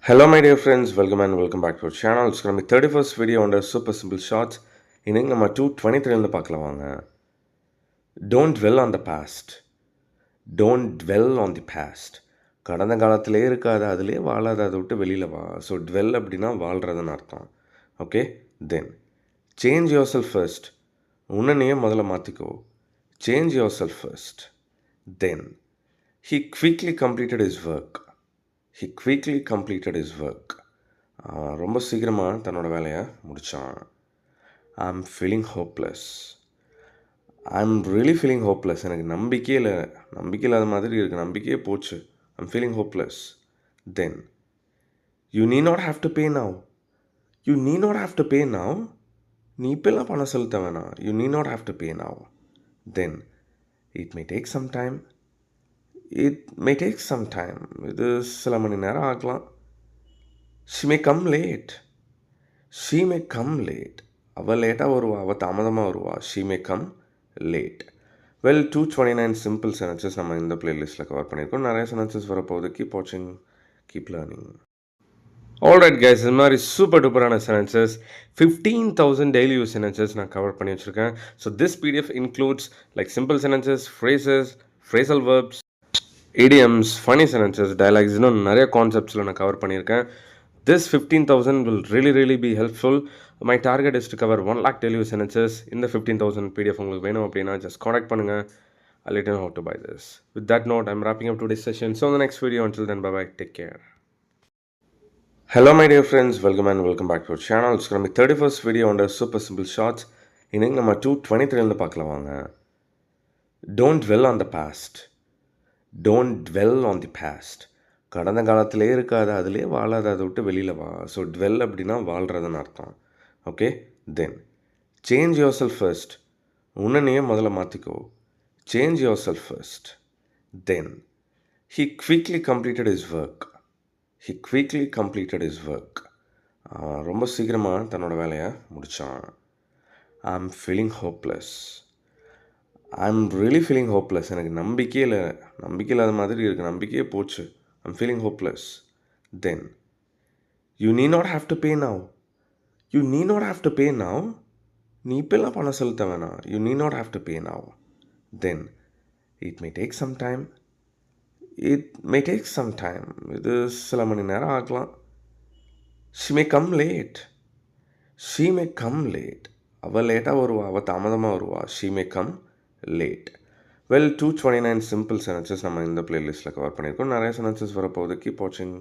Hello, my dear friends. Welcome and welcome back to our channel. It's going to be 31st video under super simple shots. இன்னைக்கு நம்ம 223 பார்க்கலாம் வாங்க. Don't dwell on the past. Don't dwell on the past. கடந்த காலத்திலே இருக்காது, அதிலே வாழாத, அதை விட்டு வெளியில் வா. ஸோ dwell அப்படின்னா வாழ்கிறதுன்னு அர்த்தம். Okay, then change your self first. உன்னையே முதல்ல மாற்றிக்கோ. Change your self first. Then he quickly completed his work. He quickly completed his work. ரொம்ப சீக்கிரமாக தன்னோட வேலையை முடித்தான். I'm feeling hopeless. I'm really feeling hopeless. எனக்கு நம்பிக்கையே இல்லாத மாதிரி இருக்குது. நம்பிக்கையே போச்சு. I'm feeling hopeless. Then you நீ not have to pay now. You நீ not have to pay now. நீ இப்போல்லாம் பணம் செலுத்த வேணாம். யூ நீ not have to pay now. Then it may take some time. இது சில மணி நேரம் ஆகலாம். she may come late. அவள் லேட்டாக வருவா, அவள் தாமதமாக வருவா. she may come late. 229 simple sentences நம்ம இந்த பிளேலிஸ்ட்டில் கவர் பண்ணியிருக்கோம். நிறைய சென்டென்சஸ் வரப்போகுது. கீப் வாட்சிங், கீப் லேர்னிங். ஆல்ரைட் கைஸ், இது மாதிரி சூப்பர் டூப்பரான சென்டென்சஸ் 15,000 டெய்லி யூஸ் சென்டென்சஸ் நான் கவர் பண்ணி வச்சுருக்கேன். So this PDF includes like simple sentences, phrases, phrasal verbs, idioms, funny sentences, dialogues, இன்னும் நிறைய கான்செப்ட்ஸில் நான் கவர் பண்ணியிருக்கேன். This 15,000 will really be helpful. My target is to cover 1 lakh daily use sentences. இந்த 15,000 PDF உங்களுக்கு வேணும் அப்படின்னா just contact பண்ணுங்கள். I'll let you know how to buy this. With that note, I'm wrapping up today's session. So in the next video, until then, bye-bye. Take care. Hello, my dear friends. Welcome and welcome back to our channel. It's going to be 31st video under super simple shots. இன்னைக்கு நம்ம 223 பார்க்கலாம் வாங்க. Don't dwell on the past. Don't dwell on the past. கடந்த காலத்திலே இருக்காது, அதிலே வாழாத, அதை விட்டு வெளியில் வா. ஸோ dwell அப்படின்னா வாழ்கிறதுன்னு அர்த்தம். Okay, then change your self first. உன்னையே முதல்ல மாற்றிக்கோ. Change your self first. Then he quickly completed his work. he quickly completed his work. ரொம்ப சீக்கிரமாக தன்னோட வேலையை முடித்தான். I'm feeling hopeless. I'm really feeling hopeless. எனக்கு நம்பிக்கையே இல்லாத மாதிரி இருக்குது. நம்பிக்கையே போச்சு. I'm feeling hopeless. Then you நீ not have to pay now. You நீ not have to pay now. நீ இப்போல்லாம் பணம் செலுத்த வேணாம். யூ நீ not have to pay now. Then it may take some time. இது சில மணி நேரம் ஆகலாம். she may come late. அவள் லேட்டாக வருவா, அவள் தாமதமாக வருவா. she may come late. 229 simple sentences நம்ம இந்த பிளேலிஸ்ட்டில் கவர் பண்ணியிருக்கோம். நிறைய சென்டென்சஸ் வரப்போகுது. கீப் வாட்சிங்.